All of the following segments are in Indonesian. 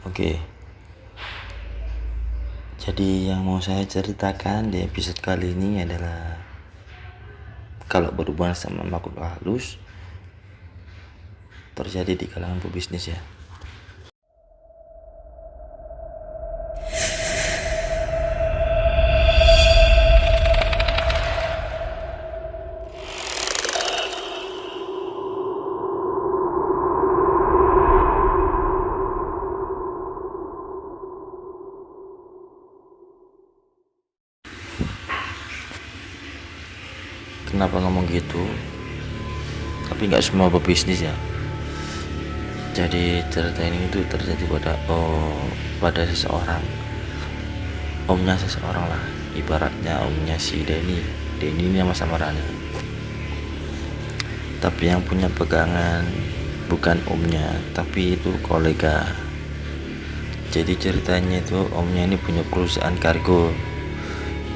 Oke, jadi yang mau saya ceritakan di episode kali ini adalah kalau berhubungan sama makhluk halus terjadi di kalangan pebisnis ya. Kenapa ngomong gitu? Tapi nggak semua pebisnis ya. Jadi cerita ini itu terjadi pada seseorang, omnya seseorang lah. Ibaratnya omnya si Denny ini nama samarannya. Tapi yang punya pegangan bukan omnya, tapi itu kolega. Jadi ceritanya itu omnya ini punya perusahaan kargo.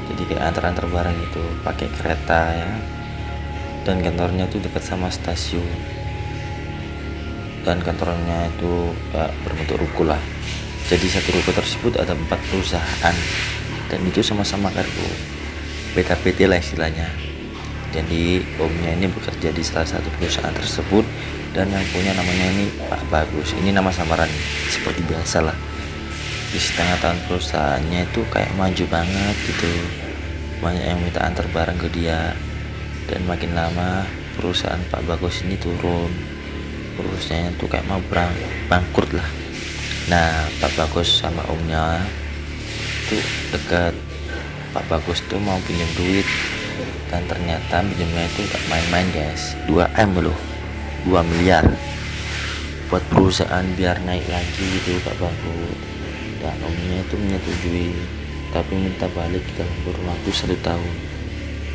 Jadi kayak antar barang itu pakai kereta ya. Dan kantornya itu dekat sama stasiun. Dan kantornya itu berbentuk ruko lah. Jadi satu ruko tersebut ada 4 perusahaan dan itu sama-sama kargo, beta PT lah istilahnya. Jadi omnya ini bekerja di salah satu perusahaan tersebut dan yang punya namanya ini Pak Bagus. Ini nama samaran seperti biasa lah. Di setengah tahun perusahaannya itu kayak maju banget gitu, banyak yang minta antar barang ke dia. Dan makin lama perusahaan Pak Bagus ini turun, perusahaannya tuh kayak mau bangkrut lah. Nah, Pak Bagus sama omnya tuh dekat. Pak Bagus tuh mau pinjam duit dan ternyata pinjamnya itu gak main-main guys, 2M loh, 2 miliar buat perusahaan biar naik lagi gitu Pak Bagus. Dan omnya itu menyetujui tapi minta balik dalam kurun waktu 1 tahun.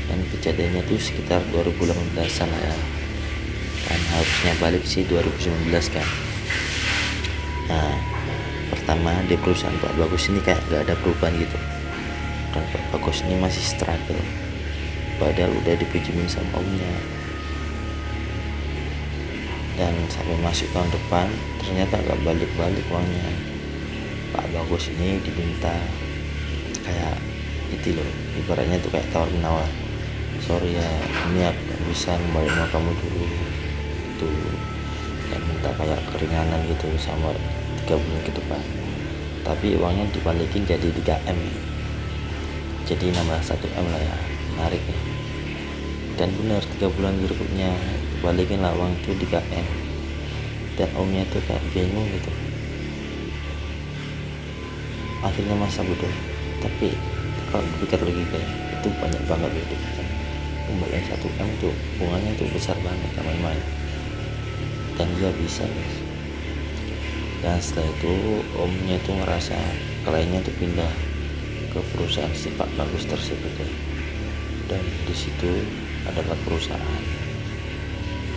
Dan kejadiannya tuh sekitar 2018an lah ya, kan harusnya balik sih 2019 kan. Nah, pertama di perusahaan Pak Bagus ini kayak gak ada perubahan gitu, dan Pak Bagus ini masih struggle padahal udah dipinjemin sama omnya. Dan sampai masuk tahun depan ternyata gak balik-balik uangnya. Pak Bagus ini diminta kayak itu loh, ibaratnya tuh kayak tawar menawar, sorry ya ini aku gak bisa kembali sama kamu dulu tuh, dan minta kayak keringanan gitu sama 3 bulan ke depan, tapi uangnya dibalikin jadi 3M, jadi nambah 1M lah ya, menarik ya. Dan bener 3 bulan berikutnya dibalikin lah uang itu 3M, dan omnya tuh kayak bingung gitu. Akhirnya masa bodoh, tapi kalau dipikir lagi kayak itu banyak banget gitu kan, kembalian 1M tuh bunganya tuh besar banget teman-teman, dan dia bisa guys. Dan setelah itu omnya tuh ngerasa kliennya tuh pindah ke perusahaan si Pak Bagus tersebut ya. Dan di situ ada 4 perusahaan,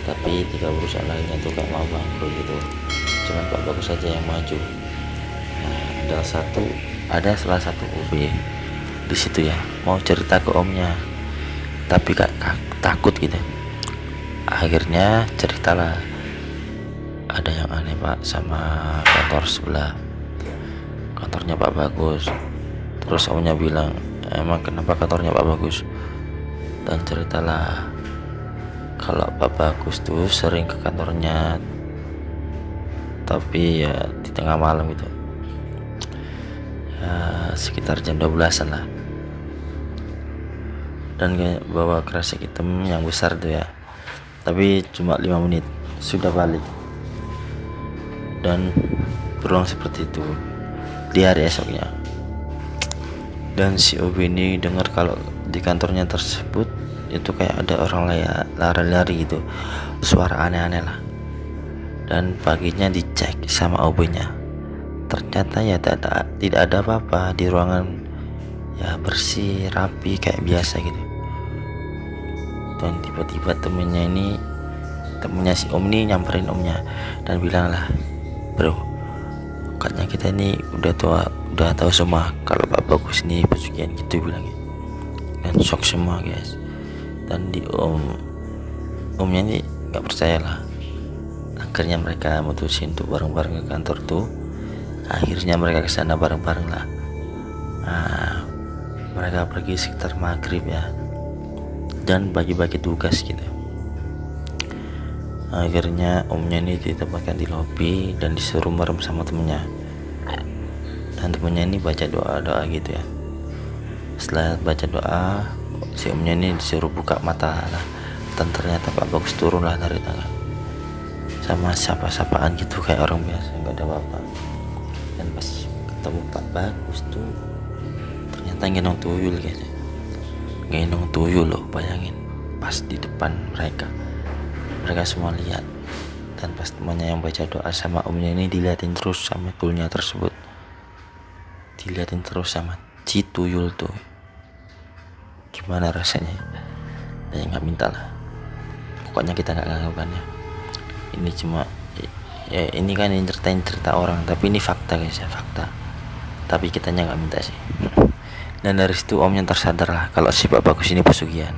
tapi 3 perusahaan lainnya tuh gak mau bangkrut gitu, cuman Pak Bagus saja yang maju. Nah, ada salah satu OB di situ ya, mau cerita ke omnya tapi takut gitu. Akhirnya ceritalah, ada yang aneh Pak sama kantor sebelah, kantornya Pak Bagus. Terus omnya bilang, emang kenapa kantornya Pak Bagus? Dan ceritalah kalau Pak Bagus tuh sering ke kantornya tapi ya di tengah malam gitu ya, sekitar jam 12an lah, dan kayak bawa kresek hitam yang besar tuh ya, tapi cuma 5 menit sudah balik. Dan berulang seperti itu di hari esoknya. Dan si OB ini dengar kalau di kantornya tersebut itu kayak ada orang lari-lari gitu, suara aneh-aneh lah. Dan paginya dicek sama OB-nya, ternyata ya tidak ada apa-apa di ruangan, ya bersih rapi kayak biasa gitu. Dan tiba-tiba temennya si om ini nyamperin omnya dan bilang lah, bro, katanya kita ini udah tahu semua kalau Pak Bagus ini pesugihan gitu bilangnya. Dan shock semua guys. Dan omnya ini nggak percaya lah. Akhirnya mereka mutusin untuk bareng-bareng ke kantor tuh Akhirnya mereka ke sana bareng-bareng lah. Nah, mereka pergi sekitar maghrib ya, dan bagi-bagi tugas gitu. Akhirnya omnya ini ditempatkan di lobi dan disuruh merem sama temennya, dan temennya ini baca doa-doa gitu ya. Setelah baca doa, si omnya ini disuruh buka mata lah, dan ternyata Pak Bagus turun lah dari tangga sama sapa-sapaan gitu kayak orang biasa, nggak ada apa-apa. Dan pas ketemu Pak Bagus tuh ternyata gendong tuyul guys, gendong tuyul loh, bayangin, pas di depan mereka semua lihat. Dan pas temannya yang baca doa sama omnya ini diliatin terus sama tuyulnya tersebut, diliatin terus sama si tuyul tuh. Gimana rasanya? Dan nggak minta lah, pokoknya kita nggak nganggukannya. Ini cuma ya, ini kan ini cerita orang, tapi ini fakta guys ya, fakta. Tapi kitanya nggak minta sih. Dan dari situ omnya tersadar lah kalau si Pak Bagus ini pesugihan.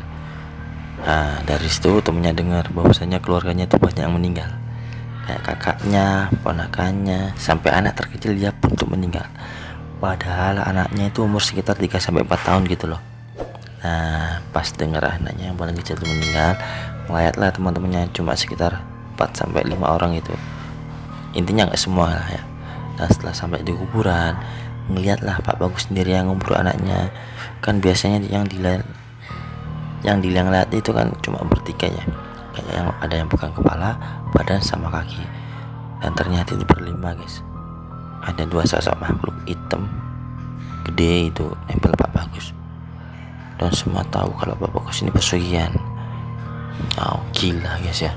Nah dari situ temennya dengar bahwasanya keluarganya itu banyak yang meninggal, kayak kakaknya, ponakannya, sampai anak terkecil dia pun tuh meninggal. Padahal anaknya itu umur sekitar 3-4 tahun gitu loh. Nah pas dengar anaknya yang paling kecil itu meninggal, melayatlah teman-temannya, cuma sekitar 4-5 orang itu, intinya nggak semua lah ya. Dan setelah sampai di kuburan, ngeliatlah Pak Bagus sendiri yang ngubur anaknya. Kan biasanya yang dilihat itu kan cuma bertiga ya, kayak yang ada yang pegang kepala, badan sama kaki. Dan ternyata itu berlima guys, ada 2 sosok makhluk hitam gede itu nempel Pak Bagus. Dan semua tahu kalau Pak Bagus ini pesugihan. Oh gila guys ya.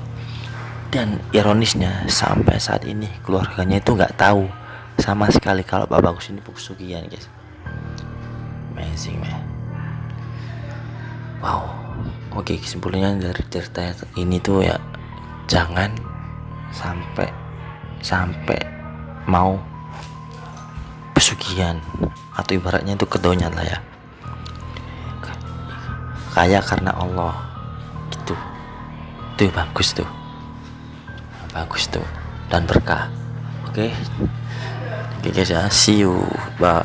Dan ironisnya sampai saat ini keluarganya itu nggak tahu sama sekali kalau Pak Bagus ini pesugihan guys. Amazing man. Wow. Oke, kesimpulannya dari cerita ini tuh ya, jangan sampai mau pesugihan, atau ibaratnya itu kedonyan lah ya, kaya karena Allah gitu. Itu bagus tuh dan berkah. Oke guys ya, see you, bye.